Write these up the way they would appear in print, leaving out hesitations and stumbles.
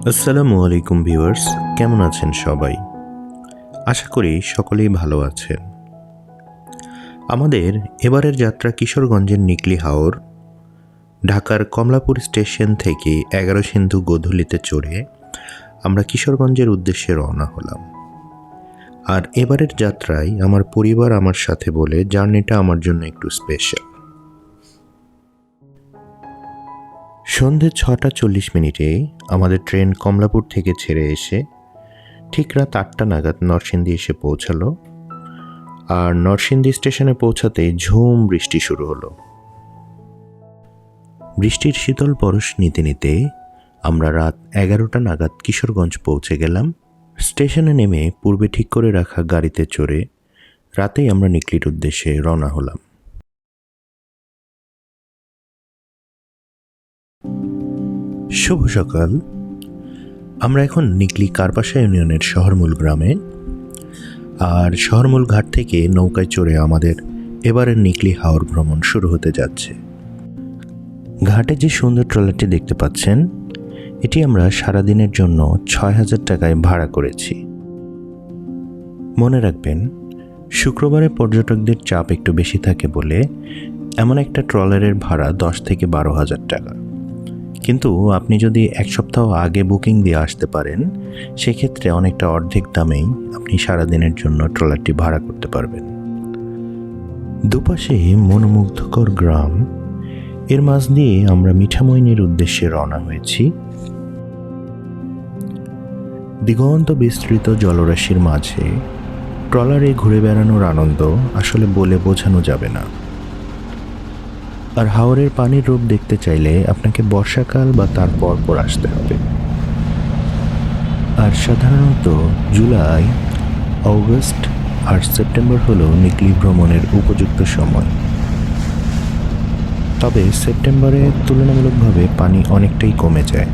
আসসালামু আলাইকুম ভিউয়ার্স, কেমন আছেন সবাই? আশা করি সকলেই ভালো আছেন। আমাদের এবারের যাত্রা কিশোরগঞ্জের নিকলি হাওর, ঢাকার কমলাপুর স্টেশন থেকে 11 সিন্ধু গোধূলিতে চড়ে আমরা কিশোরগঞ্জের উদ্দেশ্যে রওনা হলাম। আর এবারের যাত্রায় আমার পরিবার আমার সাথে বলে জার্নিটা আমার জন্য একটু স্পেশাল। সন্ধে 6:40 আমাদের ট্রেন কমলাপুর থেকে ছেড়ে এসে ঠিক রাত 8টা নাগাদ নরসিংদী এসে পৌঁছালো। আর নরসিংদী স্টেশনে পৌঁছাতেই ঝুম বৃষ্টি শুরু হলো। বৃষ্টির শীতল পরশ নিতে নিতে আমরা রাত 11টা নাগাদ কিশোরগঞ্জ পৌঁছে গেলাম। স্টেশনে নেমে পূর্বে ঠিক করে রাখা গাড়িতে চড়ে রাতেই আমরা নিকলির উদ্দেশ্যে রওনা হলাম। শুভ সকাল। আমরা এখন নিকলি কারপাশা ইউনিয়নের শহরমূল গ্রামে। আর শহরমূল ঘাট থেকে নৌকায় চড়ে আমাদের এবারের নিকলি হাওর ভ্রমণ শুরু হতে যাচ্ছে। ঘাটে যে সুন্দর ট্রলারটি দেখতে পাচ্ছেন, এটি আমরা সারাদিনের জন্য 6,000 টাকায় ভাড়া করেছি। মনে রাখবেন, শুক্রবারে পর্যটকদের চাপ একটু বেশি থাকে বলে এমন একটা ট্রলারের ভাড়া 10 থেকে 12,000 টাকা। কিন্তু আপনি যদি এক সপ্তাহ আগে বুকিং দিয়ে আসতে পারেন, সেক্ষেত্রে অনেকটা অর্ধেক দামেই আপনি সারাদিনের জন্য ট্রলারটি ভাড়া করতে পারবেন। দুপাশে মনোমুগ্ধকর গ্রাম, এর মাঝ দিয়ে আমরা মিঠামইনের উদ্দেশ্যে রওনা হয়েছি। দিগন্ত বিস্তৃত জলরাশির মাঝে ট্রলারে ঘুরে বেড়ানোর আনন্দ আসলে বলে বোঝানো যাবে না। আর হাওরের পানির রূপ দেখতে চাইলে আপনাকে বর্ষাকাল বা তার পরপর আসতে হবে। আর সাধারণত জুলাই, অগস্ট আর সেপ্টেম্বর হলো নিকলি ভ্রমণের উপযুক্ত সময়। তবে সেপ্টেম্বরে তুলনামূলকভাবে পানি অনেকটাই কমে যায়।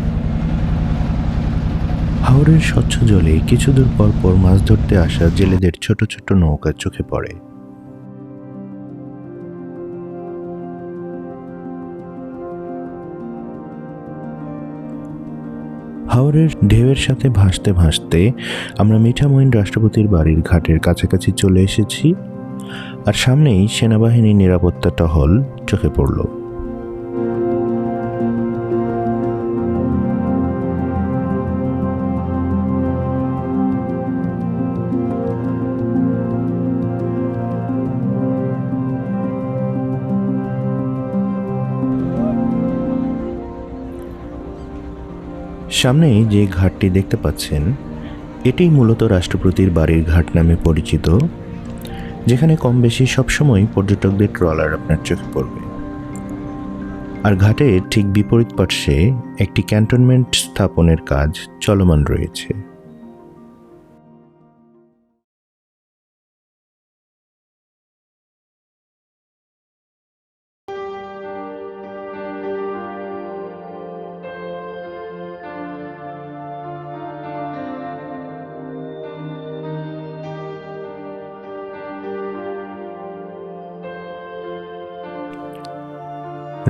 হাওরের স্বচ্ছ জলে কিছু দূর পর পর মাছ ধরতে আসা জেলেদের ছোট ছোট নৌকা চোখে পড়ে। হাওরের ঢেউয়ের সাথে ভাসতে ভাসতে আমরা মিঠামইন রাষ্ট্রপতির বাড়ির ঘাটের কাছাকাছি চলে এসেছি। আর সামনেই সেনাবাহিনীর নিরাপত্তা টহল চোখে পড়ল। সামনেই যে ঘাটটি দেখতে পাচ্ছেন, এটি মূলত রাষ্ট্রপতির বাড়ির ঘাট নামে পরিচিত, যেখানে কম বেশি সবসময় পর্যটকদের ট্রলার আপনার চোখে পড়বে। আর ঘাটের ঠিক বিপরীত পার্শ্বে একটি ক্যান্টনমেন্ট স্থাপনের কাজ চলমান রয়েছে।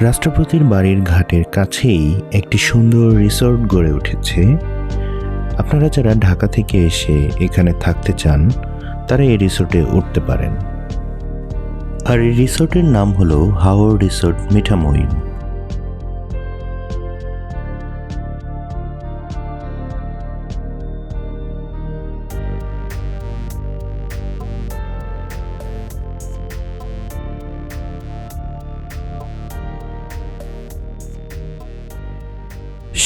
রাষ্ট্রপতির বাড়ির ঘাটের কাছেই একটি সুন্দর রিসোর্ট গড়ে উঠেছে। আপনারা যারা ঢাকা থেকে এসে এখানে থাকতে চান, তারা এই রিসোর্টে উঠতে পারেন। আর এই রিসোর্টের নাম হলো হাওর রিসোর্ট মিঠামইন।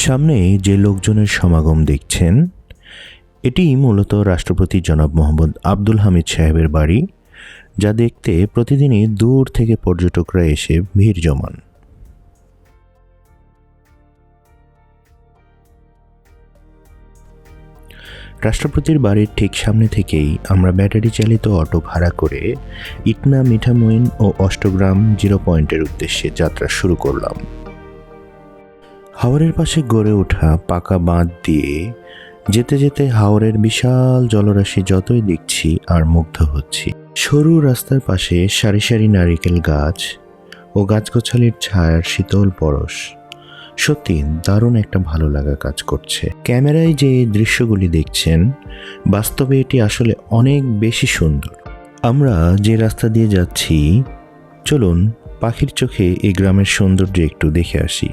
সামনে যে লোকজনের সমাগম দেখছেন, এটি মূলত রাষ্ট্রপতি জনাব মোহাম্মদ আব্দুল হামিদ সাহেবের বাড়ি, যা দেখতে প্রতিদিনই দূর থেকে পর্যটকরা এসে ভিড় জমান। রাষ্ট্রপতির বাড়ির ঠিক সামনে থেকেই আমরা ব্যাটারি চালিত অটো ভাড়া করে ইটনা, মিঠামইন ও অষ্টগ্রাম 0 পয়েন্টের উদ্দেশ্যে যাত্রা শুরু করলাম। হাওরের পাশে গড়ে ওঠা পাকা বাঁধ দিয়ে যেতে যেতে হাওরের বিশাল জলরাশি যতই দেখছি আর মুগ্ধ হচ্ছি। সরু রাস্তার পাশে সারি সারি নারিকেল গাছ ও গাছগাছালির ছায়ার শীতল পরশ সত্যি দারুণ একটা ভালো লাগা কাজ করছে। ক্যামেরায় যে দৃশ্যগুলি দেখছেন, বাস্তবে এটি আসলে অনেক বেশি সুন্দর। আমরা যে রাস্তা দিয়ে যাচ্ছি, চলুন পাখির চোখে এই গ্রামের সৌন্দর্য একটু দেখে আসি।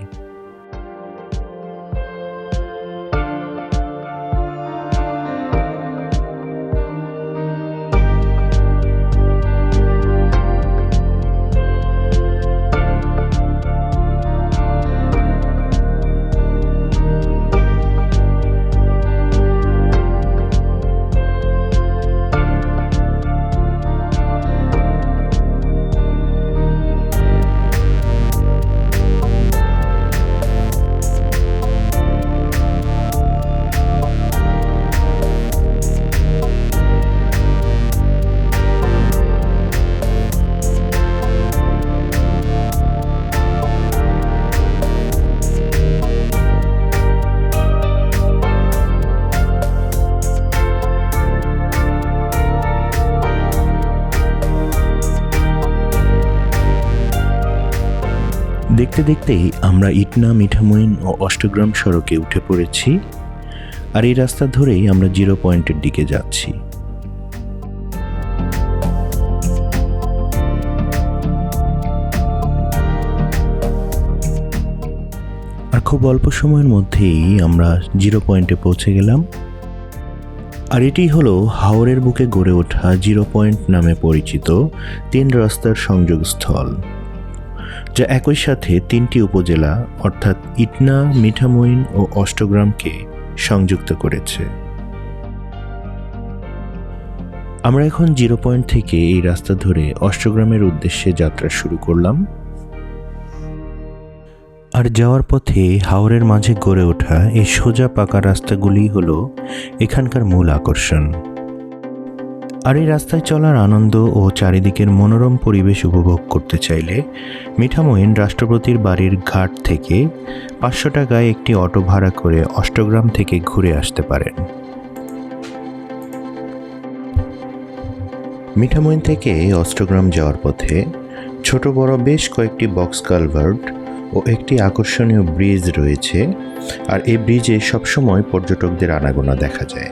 দেখতে দেখতেই আমরা ইটনা, মিঠামইন ও অষ্টগ্রাম সড়কে উঠে পড়েছি, আর এই রাস্তা ধরেই আমরা 0 পয়েন্টের দিকে যাচ্ছি। আর খুব অল্প সময়ের মধ্যেই আমরা 0 পয়েন্টে পৌঁছে গেলাম। আর এটি হলো হাওরের বুকে গড়ে ওঠা 0 পয়েন্ট নামে পরিচিত 3 রাস্তার সংযোগস্থল, যা একই সাথে 3টি উপজেলা অর্থাৎ ইটনা, মিঠামইন ও অষ্টগ্রামকে সংযুক্ত করেছে। আমরা এখন 0 পয়েন্ট থেকে এই রাস্তা ধরে অষ্টগ্রামের উদ্দেশ্যে যাত্রা শুরু করলাম। আর যাওয়ার পথে হাওরের মাঝে গড়ে ওঠা এই সোজা পাকা রাস্তাগুলি হলো এখানকার মূল আকর্ষণ। আর এই রাস্তায় চলার আনন্দ ও চারিদিকের মনোরম পরিবেশ উপভোগ করতে চাইলে মিঠামইন রাষ্ট্রপতির বাড়ির ঘাট থেকে 500 টাকায় একটি অটো ভাড়া করে অষ্টগ্রাম থেকে ঘুরে আসতে পারেন। মিঠামইন থেকে অষ্টগ্রাম যাওয়ার পথে ছোট বড় বেশ কয়েকটি বক্স কালভার্ট ও একটি আকর্ষণীয় ব্রিজ রয়েছে, আর এই ব্রিজে সবসময় পর্যটকদের আনাগোনা দেখা যায়।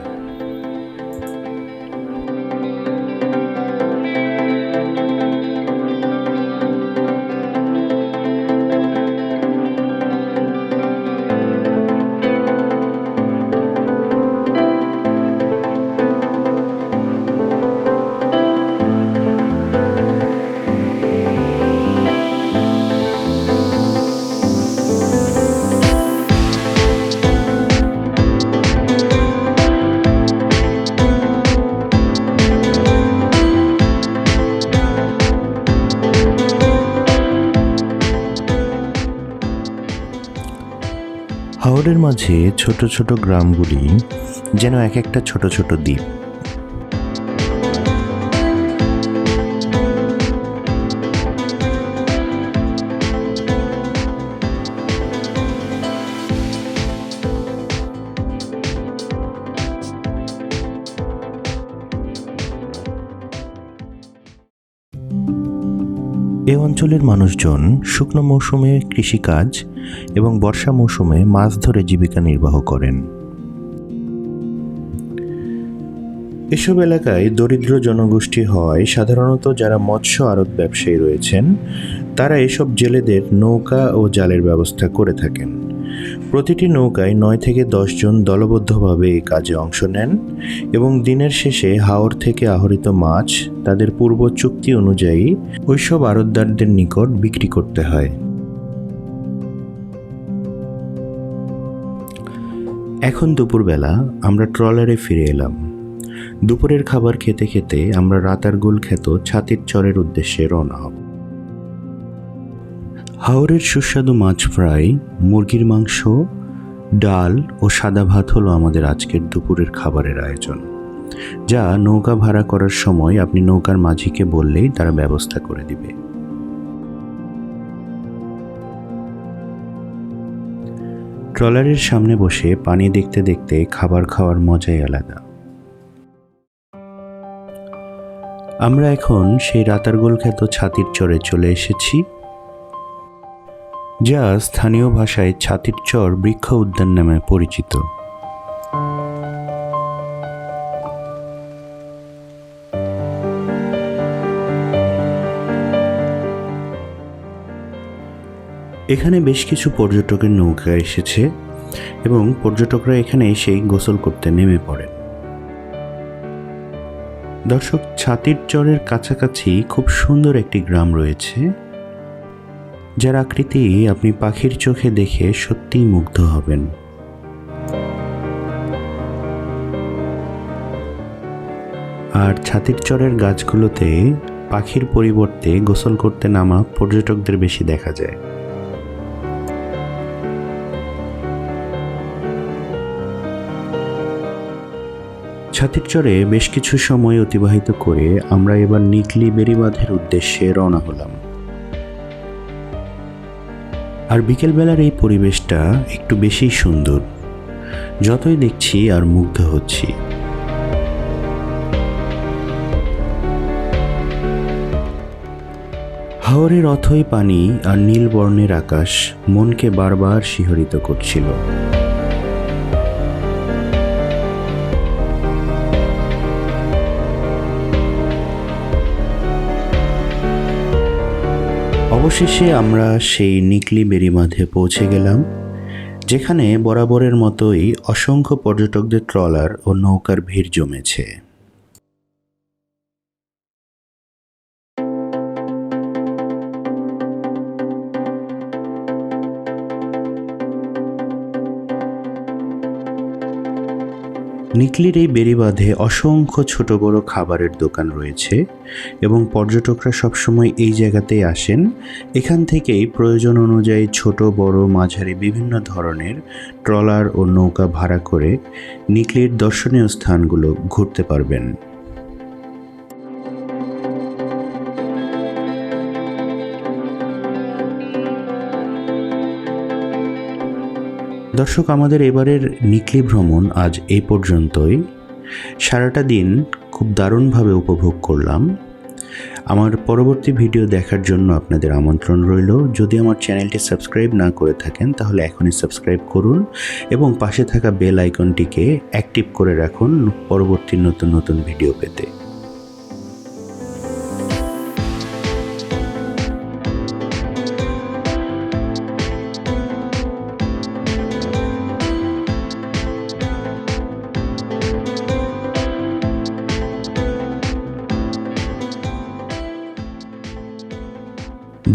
হাওরের মাঝে ছোট ছোট গ্রামগুলি যেন এক একটা ছোট ছোট দ্বীপ। এই অঞ্চলের মানুষজন শুকনো মৌসুমে কৃষিকাজ এবং বর্ষা মৌসুমে মাছ ধরে জীবিকা নির্বাহ করেন। এসব এলাকায় দরিদ্র জনগোষ্ঠী হওয়ায় সাধারণত যারা মৎস্য আড়ত ব্যবসায়ী রয়েছেন, তারা এসব জেলেদের নৌকা ও জালের ব্যবস্থা করে থাকেন। প্রতিটি নৌকায় 9 থেকে 10 জন দলবদ্ধভাবে এই কাজে অংশ নেন এবং দিনের শেষে হাওর থেকে আহরিত মাছ তাদের পূর্ব চুক্তি অনুযায়ী ওইসব আড়তদারদের নিকট বিক্রি করতে হয়। এখন দুপুরবেলা আমরা ট্রলারে ফিরে এলাম। দুপুরের খাবার খেতে খেতে আমরা রাতারগুল খ্যাত ছাতির চরের উদ্দেশ্যে রওনা হব। হাওরের সুস্বাদু মাছ ফ্রাই, মুরগির মাংস, ডাল ও সাদা ভাত হলো আমাদের আজকের দুপুরের খাবারের আয়োজন, যা নৌকা ভাড়া করার সময় আপনি নৌকার মাঝিকে বললেই তারা ব্যবস্থা করে দিবে। ট্রলারের সামনে বসে পানি দেখতে দেখতে খাবার খাওয়ার মজাই আলাদা। আমরা এখন সেই রাতারগুল খ্যাত ছাতির চরে চলে এসেছি। যা স্থানীয় ভাষায় ছাতির চর বৃক্ষ উদ্যান নামে পরিচিত। এখানে বেশ কিছু পর্যটকের নৌকা এসেছে এবং পর্যটকরা এখানে এসেই গোসল করতে নেমে পড়েন। দর্শক, ছাতির চরের কাছাকাছি খুব সুন্দর একটি গ্রাম রয়েছে, যার আকৃতি আপনি পাখির চোখে দেখে সত্যিই মুগ্ধ হবেন। আর ছাতির চরের গাছগুলোতে পাখির পরিবর্তে গোসল করতে নামা পর্যটকদের বেশি দেখা যায়। ছাতির চরে বেশ কিছু সময় অতিবাহিত করে আমরা এবার নিকলি বেড়িবাঁধের উদ্দেশ্যে রওনা হলাম। আর বিকেলবেলার এই পরিবেশটা একটু বেশি সুন্দর, যতই দেখছি আর মুগ্ধ হচ্ছি। হাওরের অথই পানি আর নীল বর্ণের আকাশ মনকে বারবার শিহরিত করছিল। অবশেষে আমরা সেই নিকলি বেড়িবাঁধে পৌঁছে গেলাম, যেখানে বরাবরের মতোই অসংখ্য পর্যটকদের ট্রলার ও নৌকার ভিড় জমেছে। নিকলির এই বেড়িবাঁধে অসংখ্য ছোট বড় খাবারের দোকান রয়েছে এবং পর্যটকরা সবসময় এই জায়গাতেই আসেন। এখান থেকেই প্রয়োজন অনুযায়ী ছোট বড় মাঝারি বিভিন্ন ধরনের ট্রলার ও নৌকা ভাড়া করে নিকলির দর্শনীয় স্থানগুলো ঘুরতে পারবেন। দর্শক, আমাদের এবারের নিকলি ভ্রমণ আজ এই পর্যন্তই। সারাটা দিন খুব দারুণভাবে উপভোগ করলাম। আমার পরবর্তী ভিডিও দেখার জন্য আপনাদের আমন্ত্রণ রইল। যদি আমার চ্যানেলটি সাবস্ক্রাইব না করে থাকেন তাহলে এখনই সাবস্ক্রাইব করুন এবং পাশে থাকা বেল আইকনটিকে অ্যাক্টিভ করে রাখুন পরবর্তী নতুন নতুন ভিডিও পেতে।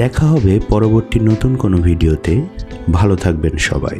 দেখা হবে পরবর্তী নতুন কোনো ভিডিওতে। ভালো থাকবেন সবাই।